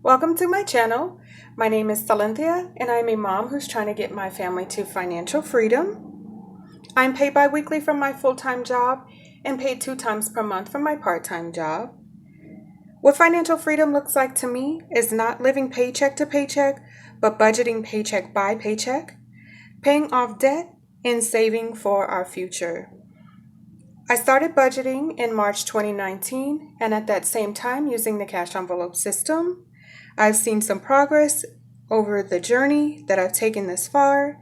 Welcome to my channel. My name is Silynthia and I'm a mom who's trying to get my family to financial freedom. I'm paid bi-weekly from my full-time job and paid 2 times per month from my part-time job. What financial freedom looks like to me is not living paycheck to paycheck, but budgeting paycheck by paycheck, paying off debt, and saving for our future. I started budgeting in March 2019 and at that same time using the cash envelope system. I've seen some progress over the journey that I've taken this far.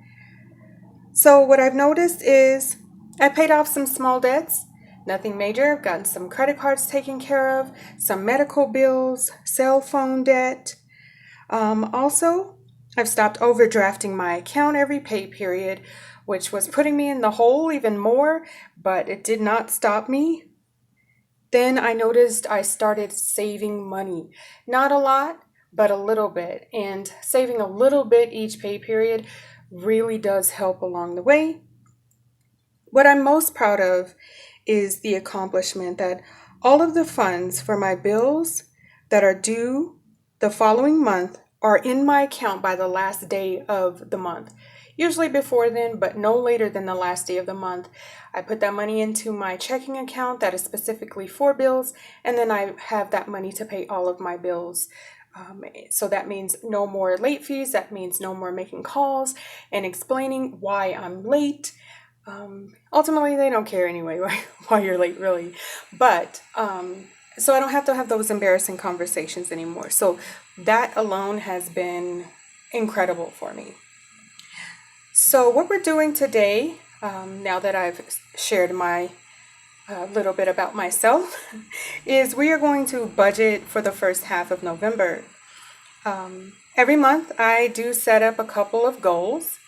So what I've noticed is I paid off some small debts, nothing major. I've gotten some credit cards taken care of, some medical bills, cell phone debt. Also, I've stopped overdrafting my account every pay period, which was putting me in the hole even more, but it did not stop me. Then I noticed I started saving money. Not a lot, but a little bit. And saving a little bit each pay period really does help along the way. What I'm most proud of is the accomplishment that all of the funds for my bills that are due the following month are in my account by the last day of the month. Usually before then, but no later than the last day of the month. I put that money into my checking account that is specifically for bills, and then I have that money to pay all of my bills. So that means no more late fees. That means no more making calls and explaining why I'm late. Ultimately, they don't care anyway why you're late, really. But so I don't have to have those embarrassing conversations anymore. So that alone has been incredible for me. So what we're doing today, now that I've shared my little bit about myself, is we are going to budget for the first half of November. Every month I do set up a couple of goals.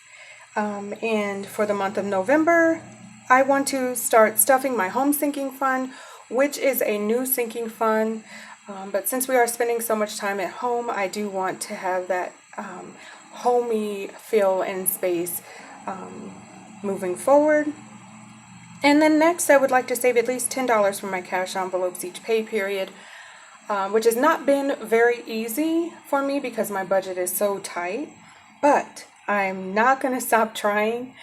And for the month of November, I want to start stuffing my home sinking fund, which is a new sinking fund. But since we are spending so much time at home, I do want to have that homey feel and space moving forward. And then next, I would like to save at least $10 from my cash envelopes each pay period, which has not been very easy for me because my budget is so tight, but I'm not going to stop trying.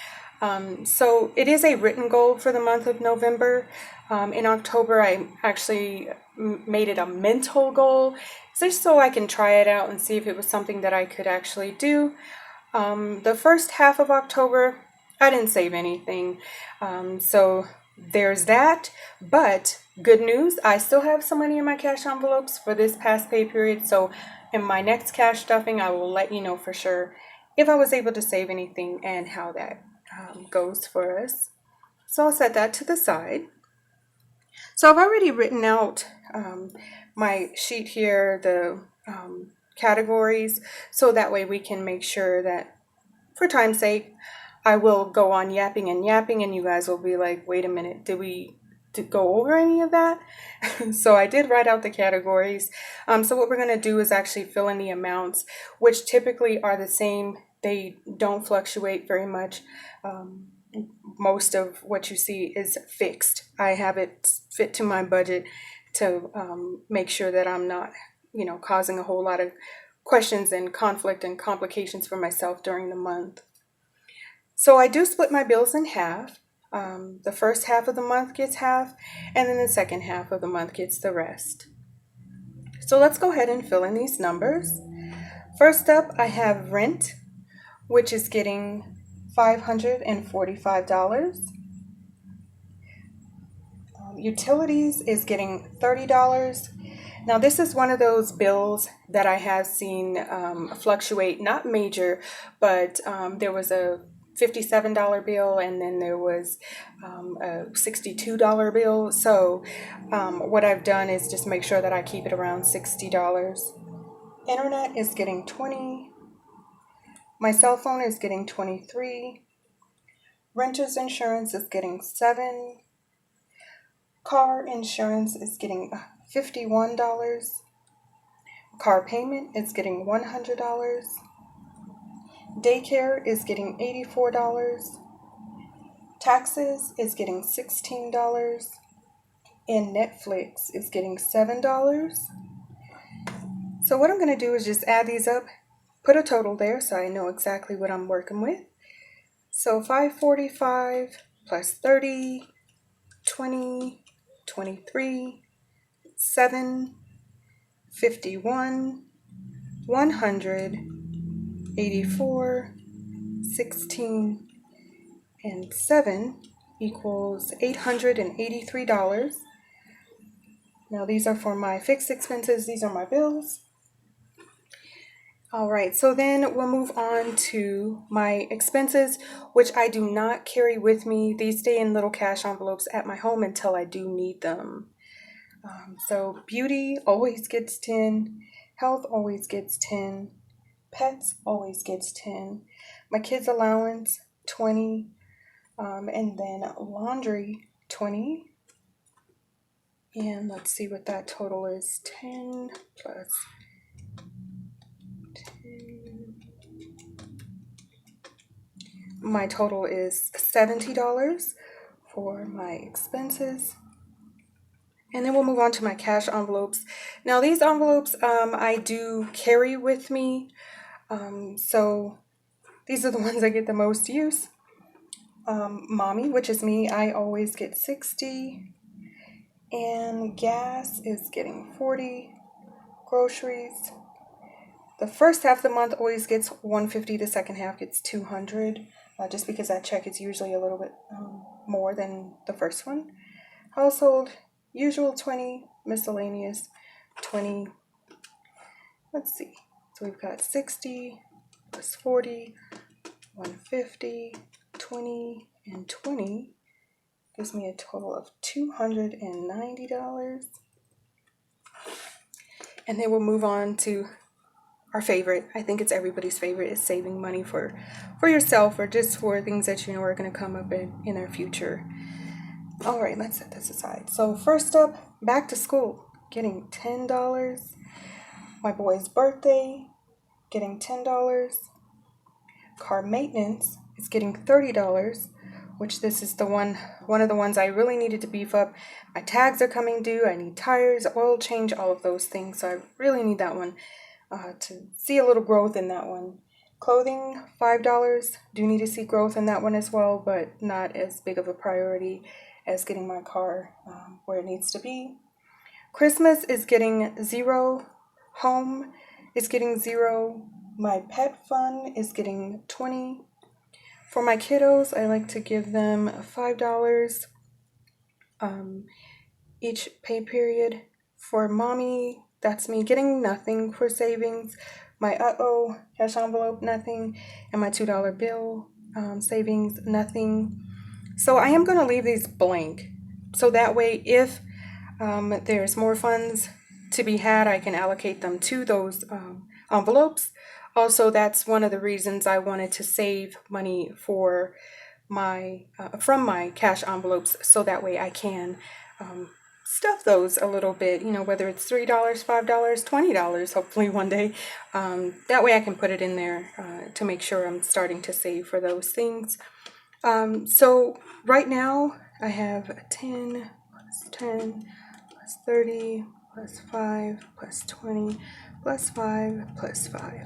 So it is a written goal for the month of November. In October, I actually made it a mental goal just so I can try it out and see if it was something that I could actually do. The first half of October, I didn't save anything. So there's that. But good news, I still have some money in my cash envelopes for this past pay period. So in my next cash stuffing, I will let you know for sure if I was able to save anything and how that goes for us. So I'll set that to the side. So I've already written out my sheet here, the categories, so that way we can make sure that, for time's sake, I will go on yapping and you guys will be like, wait a minute, did we go over any of that? So I did write out the categories. So what we're going to do is actually fill in the amounts, which typically are the same. They don't fluctuate very much. Most of what you see is fixed. I have it fit to my budget to make sure that I'm not, causing a whole lot of questions and conflict and complications for myself during the month. So I do split my bills in half. The first half of the month gets half, and then the second half of the month gets the rest. So let's go ahead and fill in these numbers. First up, I have rent, which is getting $545. Utilities is getting $30. Now this is one of those bills that I have seen fluctuate, not major, but there was a $57 bill and then there was a $62 bill. So what I've done is just make sure that I keep it around $60. Internet is getting $20. My cell phone is getting $23. Renter's insurance is getting $7. Car insurance is getting $51. Car payment is getting $100. Daycare is getting $84. Taxes is getting $16. And Netflix is getting $7. So what I'm going to do is just add these up, put a total there so I know exactly what I'm working with. So 545 plus 30, 20, 23, 7, 51, 100, 84, 16, and 7 equals $883. Now these are for my fixed expenses. These are my bills. All right, so then we'll move on to my expenses, which I do not carry with me. These stay in little cash envelopes at my home until I do need them. So beauty always gets 10, health always gets 10, pets always gets 10, my kids' allowance 20, and then laundry 20. And let's see what that total is. 10 plus 10. My total is $70 for my expenses. And then we'll move on to my cash envelopes. Now these envelopes I do carry with me. So these are the ones I get the most use. Mommy, which is me, I always get 60. And gas is getting 40. Groceries. The first half of the month always gets 150. The second half gets 200. Just because that check is usually a little bit more than the first one. Household, usual 20. Miscellaneous, 20. Let's see. So we've got 60 plus 40, 150, 20, and 20. Gives me a total of $290. And then we'll move on to our favorite. I think it's everybody's favorite, is saving money for yourself or just for things that you know are going to come up in our future. All right, let's set this aside. So first up, back to school, getting $10. My boy's birthday, getting $10. Car maintenance is getting $30, which this is one of the ones I really needed to beef up. My tags are coming due. I need tires, oil change, all of those things. So I really need that one to see a little growth in that one. Clothing, $5. Do need to see growth in that one as well, but not as big of a priority as getting my car where it needs to be. Christmas is getting 0. Home is getting 0. My pet fund is getting 20. For my kiddos, I like to give them $5 each pay period. For mommy, that's me getting nothing for savings. My cash envelope, nothing. And my $2 bill savings, nothing. So I am going to leave these blank. So that way, if there's more funds to be had, I can allocate them to those envelopes. Also, that's one of the reasons I wanted to save money for from my cash envelopes, so that way I can stuff those a little bit, whether it's $3, $5, $20, hopefully one day. That way I can put it in there to make sure I'm starting to save for those things. So right now I have 10 plus 10 plus 30 plus 5 plus 20 plus 5 plus 5.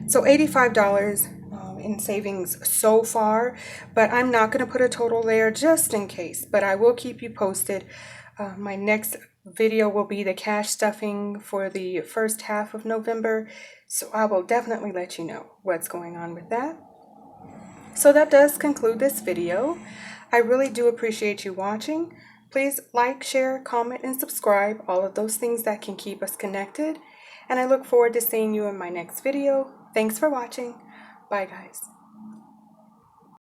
So $85 in savings so far, but I'm not going to put a total there just in case, but I will keep you posted. My next video will be the cash stuffing for the first half of November, so I will definitely let you know what's going on with that. So that does conclude this video. I really do appreciate you watching. Please like, share, comment, and subscribe, all of those things that can keep us connected. And I look forward to seeing you in my next video. Thanks for watching. Bye, guys.